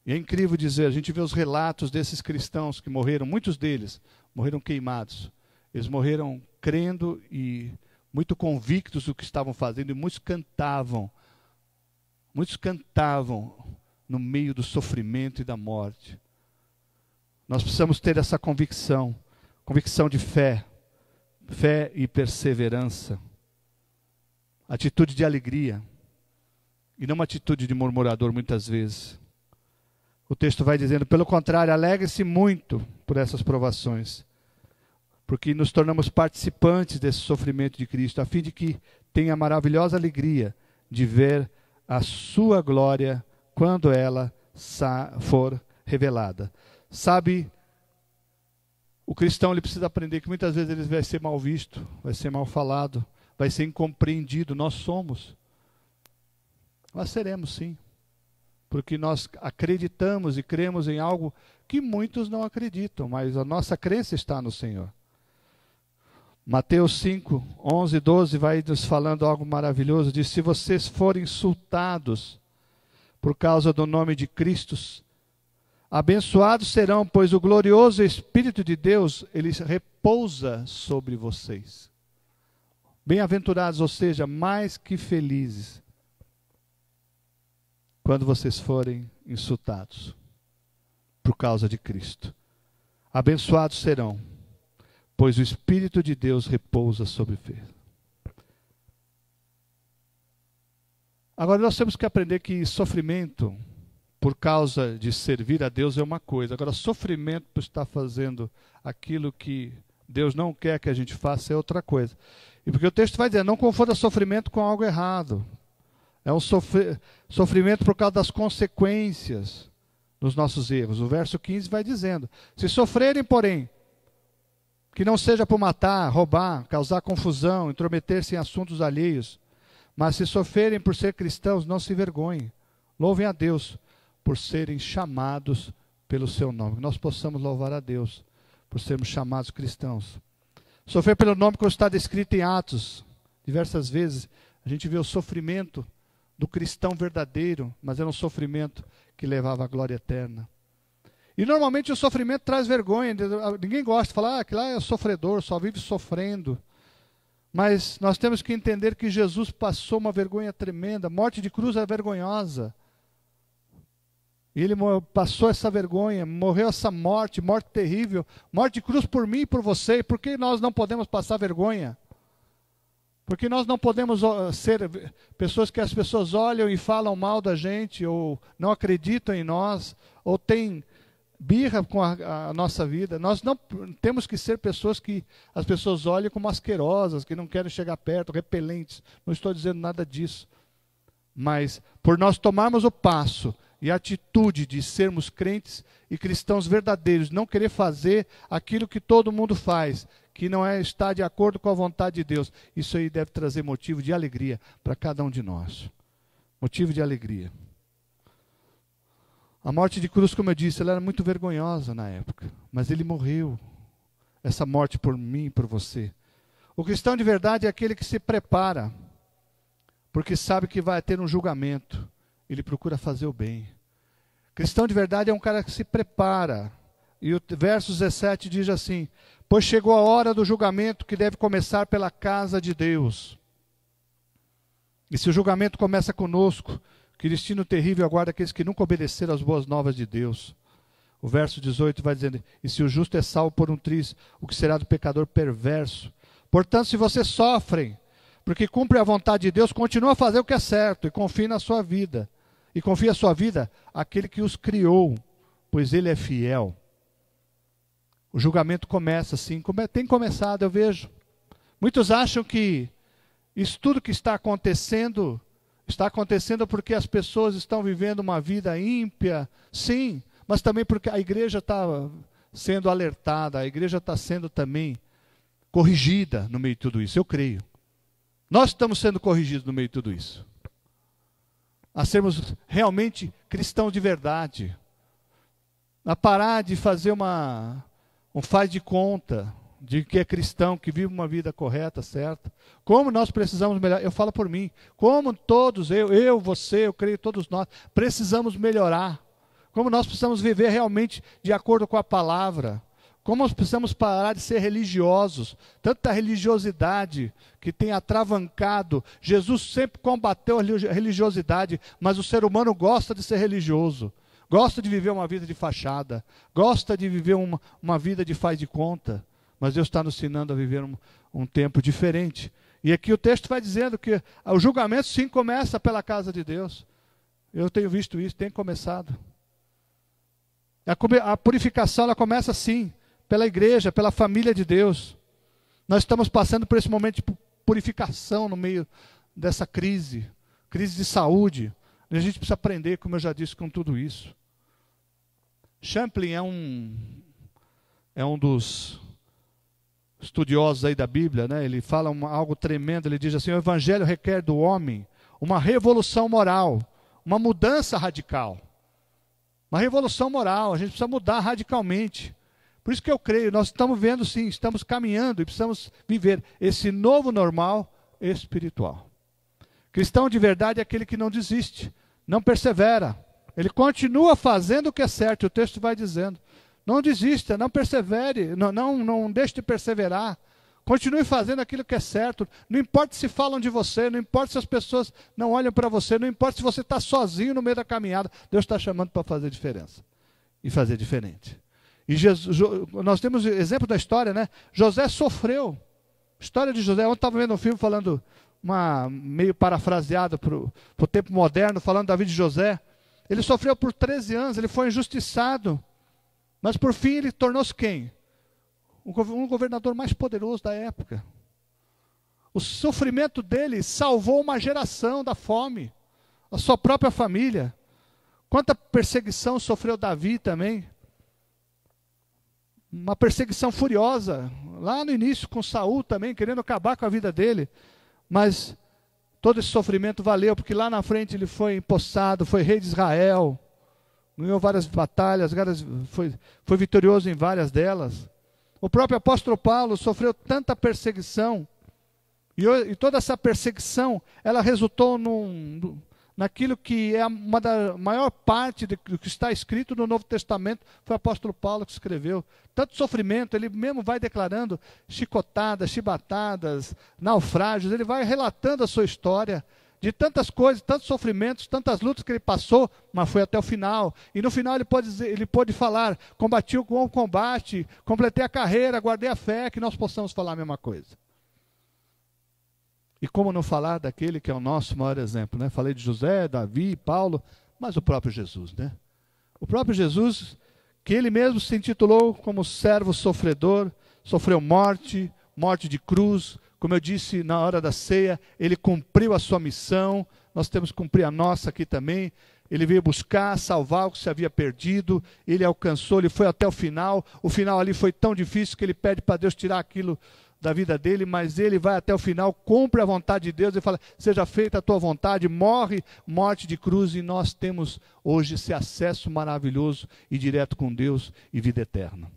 A: E é incrível dizer, a gente vê os relatos desses cristãos que morreram, muitos deles morreram queimados. Eles morreram crendo e muito convictos do que estavam fazendo, e muitos cantavam no meio do sofrimento e da morte. Nós precisamos ter essa convicção de fé e perseverança, atitude de alegria, e não uma atitude de murmurador muitas vezes. O texto vai dizendo, pelo contrário, alegre-se muito por essas provações, porque nos tornamos participantes desse sofrimento de Cristo, a fim de que tenha a maravilhosa alegria de ver a sua glória quando ela for revelada. Sabe, o cristão ele precisa aprender que muitas vezes ele vai ser mal visto, vai ser mal falado, vai ser incompreendido. Nós somos. Nós seremos sim. Porque nós acreditamos e cremos em algo que muitos não acreditam, mas a nossa crença está no Senhor. Mateus 5, 11 e 12 vai nos falando algo maravilhoso. Diz, se vocês forem insultados por causa do nome de Cristo, abençoados serão, pois o glorioso Espírito de Deus, ele repousa sobre vocês. Bem-aventurados, ou seja, mais que felizes, quando vocês forem insultados por causa de Cristo. Abençoados serão, pois o Espírito de Deus repousa sobre vocês. Agora nós temos que aprender que sofrimento por causa de servir a Deus é uma coisa. Agora sofrimento por estar fazendo aquilo que Deus não quer que a gente faça é outra coisa. E porque o texto vai dizer, não confunda sofrimento com algo errado. É um sofrimento por causa das consequências dos nossos erros. O verso 15 vai dizendo, se sofrerem, porém, que não seja por matar, roubar, causar confusão, intrometer-se em assuntos alheios, mas se sofrerem por ser cristãos, não se envergonhem. Louvem a Deus por serem chamados pelo seu nome. Que nós possamos louvar a Deus por sermos chamados cristãos. Sofrer pelo nome, como está descrito em Atos, diversas vezes, a gente vê o sofrimento do cristão verdadeiro, mas era um sofrimento que levava à glória eterna. E normalmente o sofrimento traz vergonha, ninguém gosta de falar, que lá é sofredor, só vive sofrendo. Mas nós temos que entender que Jesus passou uma vergonha tremenda, a morte de cruz é vergonhosa. E ele passou essa vergonha, morreu essa morte terrível, morte de cruz por mim e por você, por que nós não podemos passar vergonha? Porque nós não podemos ser pessoas que as pessoas olham e falam mal da gente, ou não acreditam em nós, ou têm birra com a nossa vida. Nós não temos que ser pessoas que as pessoas olhem como asquerosas, que não querem chegar perto, repelentes. Não estou dizendo nada disso. Mas por nós tomarmos o passo e a atitude de sermos crentes e cristãos verdadeiros, não querer fazer aquilo que todo mundo faz, que não está de acordo com a vontade de Deus, isso aí deve trazer motivo de alegria para cada um de nós. Motivo de alegria. A morte de cruz, como eu disse, ela era muito vergonhosa na época, mas ele morreu. Essa morte por mim e por você. O cristão de verdade é aquele que se prepara, porque sabe que vai ter um julgamento. Ele procura fazer o bem. Cristão de verdade é um cara que se prepara. E o verso 17 diz assim: pois chegou a hora do julgamento que deve começar pela casa de Deus. E se o julgamento começa conosco, que destino terrível aguarda aqueles que nunca obedeceram às boas novas de Deus. O verso 18 vai dizendo: e se o justo é salvo por um triz, o que será do pecador perverso? Portanto, se vocês sofrem, porque cumpre a vontade de Deus, continua a fazer o que é certo e confie na sua vida. E confie a sua vida àquele que os criou, pois ele é fiel. O julgamento começa assim, tem começado, eu vejo. Muitos acham que isso tudo que está acontecendo porque as pessoas estão vivendo uma vida ímpia, sim, mas também porque a igreja está sendo alertada, a igreja está sendo também corrigida no meio de tudo isso, eu creio. Nós estamos sendo corrigidos no meio de tudo isso. A sermos realmente cristãos de verdade. A parar de fazer um faz de conta de que é cristão, que vive uma vida correta, certa. Como nós precisamos melhorar, eu falo por mim, como todos, você, eu creio, todos nós, precisamos melhorar. Como nós precisamos viver realmente de acordo com a palavra. Como nós precisamos parar de ser religiosos. Tanta religiosidade que tem atravancado. Jesus sempre combateu a religiosidade, mas o ser humano gosta de ser religioso. Gosta de viver uma vida de fachada. Gosta de viver uma vida de faz de conta. Mas Deus está nos ensinando a viver um tempo diferente. E aqui o texto vai dizendo que o julgamento sim começa pela casa de Deus. Eu tenho visto isso, tem começado. A purificação ela começa sim, pela igreja, pela família de Deus. Nós estamos passando por esse momento de purificação no meio dessa crise de saúde. E a gente precisa aprender, como eu já disse, com tudo isso. Champlin é um dos estudiosos aí da Bíblia, né? Ele fala algo tremendo, ele diz assim: o evangelho requer do homem uma revolução moral, uma mudança radical. Uma revolução moral, a gente precisa mudar radicalmente. Por isso que eu creio, nós estamos vendo sim, estamos caminhando e precisamos viver esse novo normal espiritual. Cristão de verdade é aquele que não desiste, não persevera. Ele continua fazendo o que é certo, o texto vai dizendo. Não desista, não persevere, não deixe de perseverar. Continue fazendo aquilo que é certo. Não importa se falam de você, não importa se as pessoas não olham para você, não importa se você está sozinho no meio da caminhada. Deus está chamando para fazer diferença e fazer diferente. E nós temos exemplo da história, né? José sofreu. História de José. Ontem estava vendo um filme falando, meio parafraseado para o tempo moderno, falando da vida de José. Ele sofreu por 13 anos, ele foi injustiçado. Mas por fim ele tornou-se quem? Um governador mais poderoso da época. O sofrimento dele salvou uma geração da fome. A sua própria família. Quanta perseguição sofreu Davi também. Uma perseguição furiosa. Lá no início com Saul também, querendo acabar com a vida dele. Mas todo esse sofrimento valeu, porque lá na frente ele foi empossado, foi rei de Israel. Ganhou várias batalhas, foi vitorioso em várias delas. O próprio apóstolo Paulo sofreu tanta perseguição, e toda essa perseguição, ela resultou naquilo que é uma da maior parte do que está escrito no Novo Testamento, foi o apóstolo Paulo que escreveu. Tanto sofrimento, ele mesmo vai declarando chicotadas, chibatadas, naufrágios, ele vai relatando a sua história, de tantas coisas, tantos sofrimentos, tantas lutas que ele passou, mas foi até o final. E no final ele pôde falar: combati o bom combate, completei a carreira, guardei a fé, que nós possamos falar a mesma coisa. E como não falar daquele que é o nosso maior exemplo, né? Falei de José, Davi, Paulo, mas o próprio Jesus, né? O próprio Jesus, que ele mesmo se intitulou como servo sofredor, sofreu morte de cruz. Como eu disse na hora da ceia, ele cumpriu a sua missão, nós temos que cumprir a nossa aqui também. Ele veio buscar, salvar o que se havia perdido, ele alcançou, ele foi até o final ali foi tão difícil que ele pede para Deus tirar aquilo da vida dele, mas ele vai até o final, cumpre a vontade de Deus e fala, seja feita a tua vontade, morre morte de cruz, e nós temos hoje esse acesso maravilhoso e direto com Deus e vida eterna.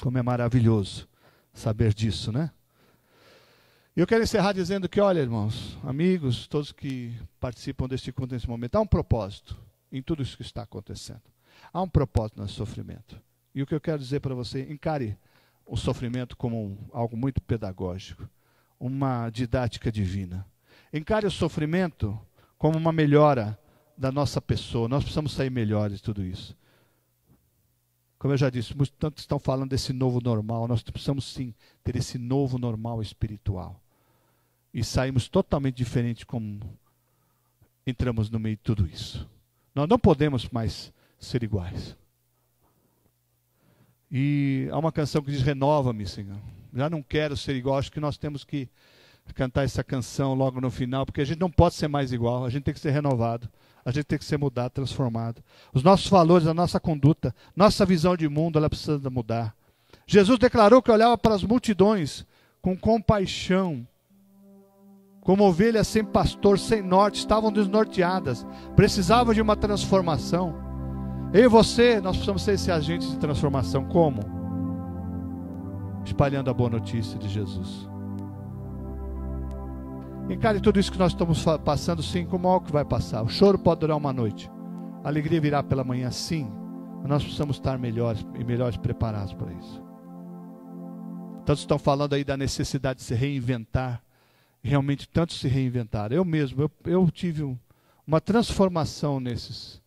A: Como é maravilhoso saber disso, né? E eu quero encerrar dizendo que, olha, irmãos, amigos, todos que participam deste culto nesse momento, há um propósito em tudo isso que está acontecendo. Há um propósito no sofrimento. E o que eu quero dizer para você, encare o sofrimento como algo muito pedagógico, uma didática divina. Encare o sofrimento como uma melhora da nossa pessoa. Nós precisamos sair melhores de tudo isso. Como eu já disse, tantos estão falando desse novo normal. Nós precisamos sim ter esse novo normal espiritual. E saímos totalmente diferente como entramos no meio de tudo isso. Nós não podemos mais ser iguais. E há uma canção que diz, renova-me, Senhor. Já não quero ser igual. Acho que nós temos que cantar essa canção logo no final, porque a gente não pode ser mais igual. A gente tem que ser renovado. A gente tem que ser mudado, transformado. Os nossos valores, a nossa conduta, nossa visão de mundo, ela precisa mudar. Jesus declarou que olhava para as multidões com compaixão, como ovelhas sem pastor, sem norte, estavam desnorteadas, precisavam de uma transformação. Eu e você, nós precisamos ser esse agente de transformação. Como? Espalhando a boa notícia de Jesus. Encare tudo isso que nós estamos passando, sim, como algo que vai passar. O choro pode durar uma noite, a alegria virá pela manhã, sim, mas nós precisamos estar melhores e melhores preparados para isso. Tantos estão falando aí da necessidade de se reinventar. Realmente tantos se reinventaram. Eu mesmo, eu tive uma transformação nesses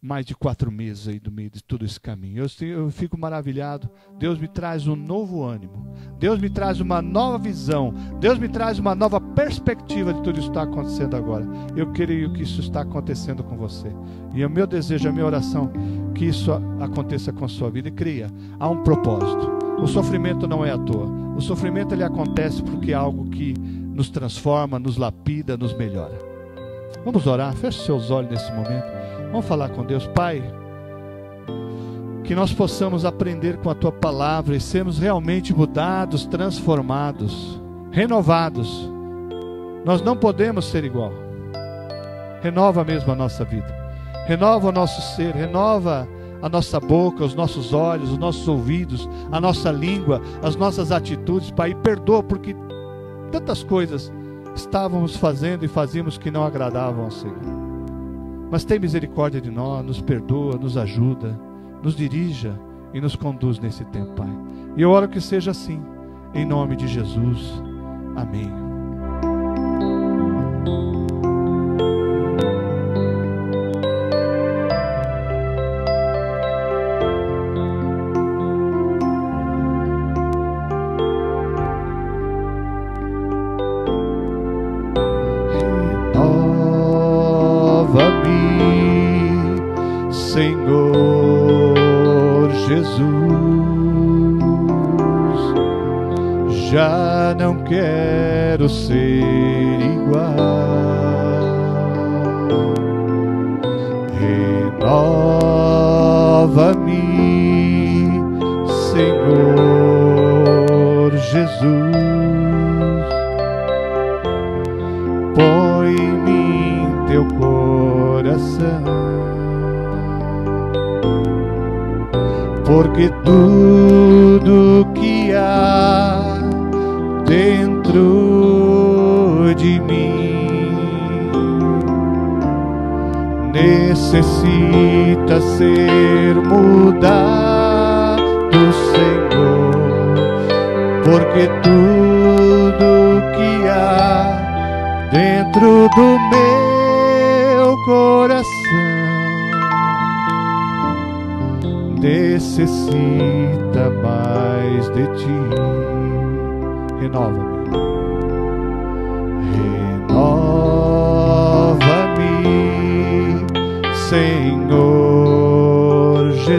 A: mais de 4 meses aí do meio de todo esse caminho. Eu fico maravilhado. Deus me traz um novo ânimo. Deus me traz uma nova visão. Deus me traz uma nova perspectiva de tudo isso que está acontecendo agora. Eu creio que isso está acontecendo com você. E é o meu desejo, a minha oração, que isso aconteça com a sua vida. E creia, há um propósito. O sofrimento não é à toa. O sofrimento ele acontece porque é algo que nos transforma, nos lapida, nos melhora. Vamos orar. Feche seus olhos nesse momento. Vamos falar com Deus. Pai, que nós possamos aprender com a Tua Palavra e sermos realmente mudados, transformados, renovados. Nós não podemos ser igual. Renova mesmo a nossa vida. Renova o nosso ser, renova a nossa boca, os nossos olhos, os nossos ouvidos, a nossa língua, as nossas atitudes, Pai. E perdoa porque tantas coisas estávamos fazendo e fazíamos que não agradavam ao Senhor. Mas tem misericórdia de nós, nos perdoa, nos ajuda, nos dirija e nos conduz nesse tempo, Pai. E eu oro que seja assim, em nome de Jesus. Amém. Senhor Jesus, já não quero ser igual. Renova-me, Senhor Jesus, põe em mim teu coração. Porque tudo que há dentro de mim necessita ser mudado, Senhor. Porque tudo que há dentro do meu coração necessita mais de ti. Renova-me,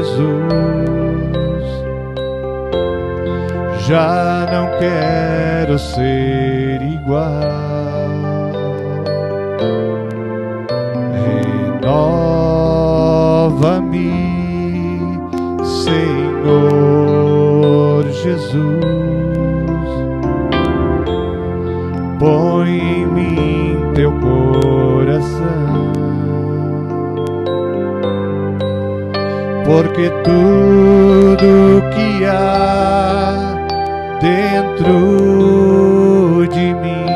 A: Jesus, já não quero ser igual. Renova-me, Senhor Jesus, põe em mim teu coração, porque tudo que há dentro de mim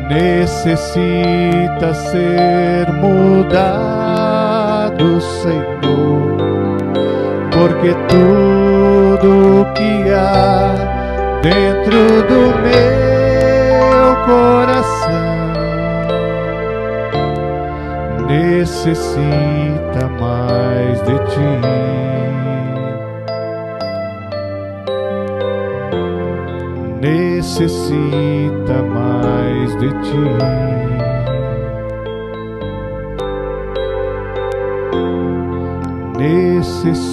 A: necessita ser mudado, Senhor, porque tudo que há dentro do meu coração necessita mais de ti. Necessita mais de ti. Necessita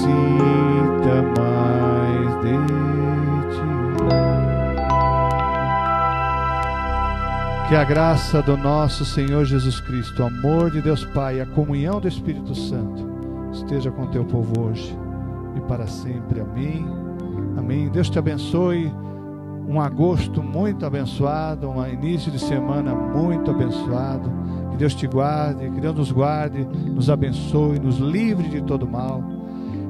A: mais de ti. Que a graça do nosso Senhor Jesus Cristo, o amor de Deus Pai e a comunhão do Espírito Santo esteja com teu povo hoje e para sempre. Amém. Amém. Deus te abençoe. Um agosto muito abençoado, um início de semana muito abençoado. Que Deus te guarde, que Deus nos guarde, nos abençoe, nos livre de todo mal.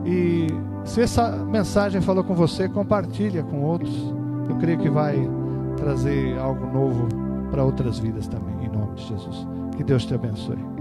A: E se essa mensagem falou com você, compartilha com outros. Eu creio que vai trazer algo novo para outras vidas também, em nome de Jesus. Que Deus te abençoe.